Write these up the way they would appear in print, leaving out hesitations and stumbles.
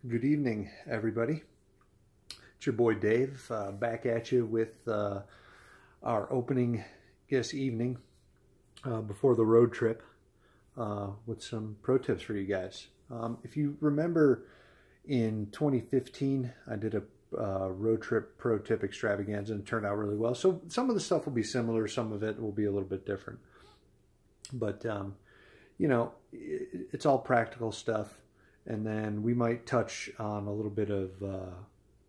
Good evening, everybody. It's your boy Dave, back at you with our opening, evening before the road trip with some pro tips for you guys. If you remember, in 2015, I did a road trip pro tip extravaganza and it turned out really well. So some of the stuff will be similar, some of it will be a little bit different. But, you know, it's all practical stuff. And then we might touch on a little bit of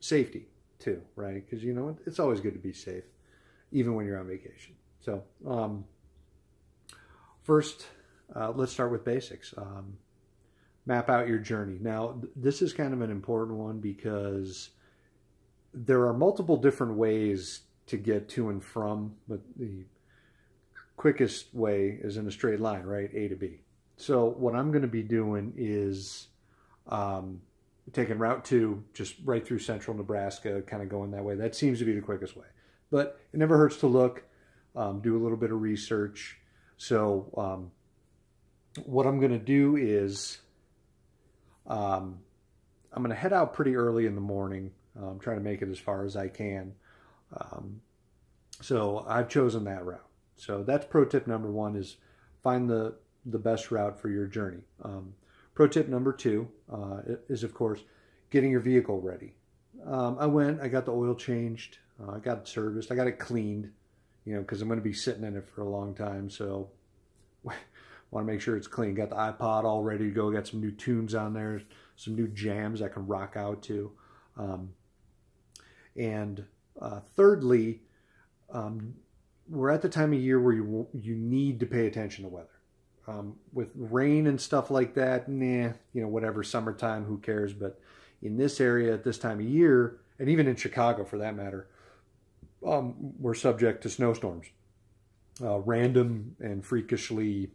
safety too, right? Because, you know, it's always good to be safe, even when you're on vacation. So first, let's start with basics. Map out your journey. Now, this is kind of an important one because there are multiple different ways to get to and from, but the quickest way is in a straight line, right? A to B. So what I'm going to be doing is taking Route 2 just right through central Nebraska, kind of going that way. That seems to be the quickest way. But it never hurts to look, do a little bit of research. So what I'm going to do is I'm going to head out pretty early in the morning, try to make it as far as I can. So I've chosen that route. So that's pro tip number one, is find the best route for your journey. Pro tip number two is, of course, getting your vehicle ready. I got the oil changed, I got it serviced, I got it cleaned, you know, because I'm going to be sitting in it for a long time, so want to make sure it's clean. Got the iPod all ready to go, got some new tunes on there, some new jams I can rock out to. Thirdly, we're at the time of year where you need to pay attention to weather. With rain and stuff like that, you know, whatever, summertime, who cares? But in this area at this time of year, and even in Chicago for that matter, we're subject to snowstorms, random and freakishly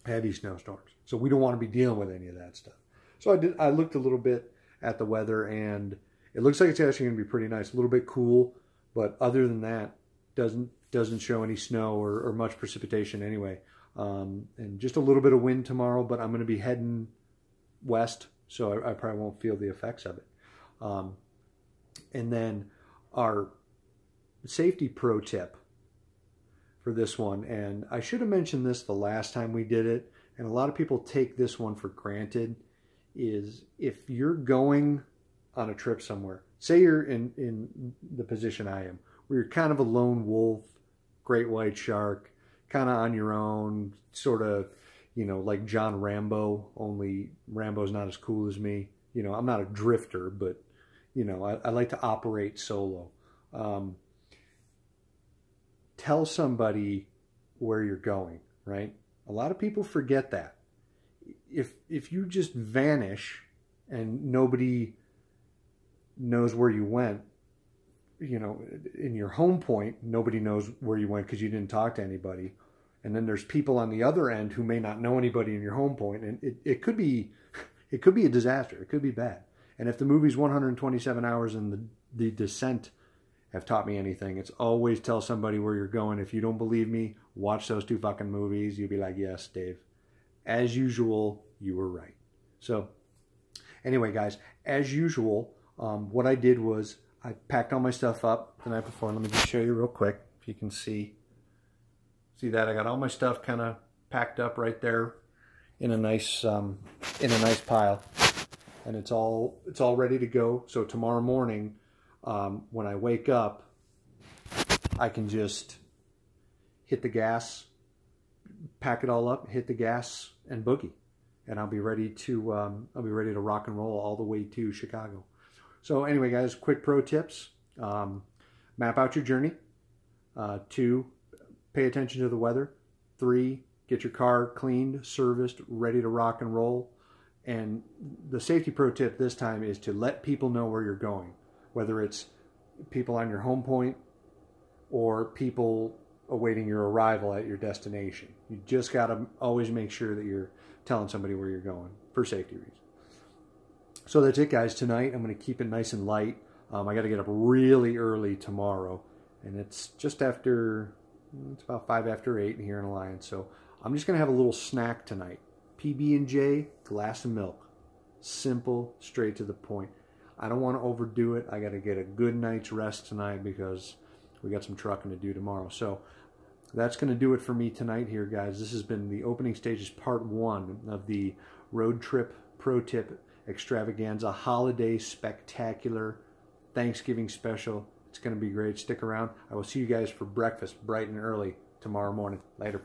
heavy snowstorms. So we don't want to be dealing with any of that stuff. So I looked a little bit at the weather, and it looks like it's actually going to be pretty nice, a little bit cool, but other than that, doesn't show any snow or much precipitation anyway. And just a little bit of wind tomorrow, but I'm going to be heading west, so I probably won't feel the effects of it. And then our safety pro tip for this one, and I should have mentioned this the last time we did it, and a lot of people take this one for granted, is if you're going on a trip somewhere, say you're in the position I am, where you're kind of a lone wolf, great white shark, kind of on your own, sort of, you know, like John Rambo, only Rambo's not as cool as me. You know, I'm not a drifter, but, you know, I like to operate solo. Tell somebody where you're going, right? A lot of people forget that. If you just vanish and nobody knows where you went, you know, in your home point, nobody knows where you went because you didn't talk to anybody. And then there's people on the other end who may not know anybody in your home point. And it could be a disaster. It could be bad. And if the movie's 127 hours and the Descent have taught me anything, it's always tell somebody where you're going. If you don't believe me, watch those two fucking movies. You'll be like, yes, Dave. As usual, you were right. So anyway, guys, as usual, what I did was I packed all my stuff up the night before. Let me just show you real quick if you can see that I got all my stuff kind of packed up right there in a nice pile, and it's all ready to go. So tomorrow morning, when I wake up, I can just hit the gas, pack it all up, hit the gas, and boogie, and I'll be ready to rock and roll all the way to Chicago. So anyway, guys, quick pro tips. Map out your journey. 2, pay attention to the weather. 3, get your car cleaned, serviced, ready to rock and roll. And the safety pro tip this time is to let people know where you're going, whether it's people on your home point or people awaiting your arrival at your destination. You just got to always make sure that you're telling somebody where you're going for safety reasons. So that's it, guys. Tonight, I'm going to keep it nice and light. I got to get up really early tomorrow, and it's just after, it's about 5 after 8 here in Alliance. So I'm just going to have a little snack tonight. PB&J, glass of milk. simple, straight to the point. I don't want to overdo it. I got to get a good night's rest tonight because we got some trucking to do tomorrow. So that's going to do it for me tonight here, guys. This has been the opening stages part 1 of the Road Trip Pro Tip Extravaganza Holiday Spectacular Thanksgiving Special. It's going to be great. Stick around. I will see you guys for breakfast bright and early tomorrow morning. Later.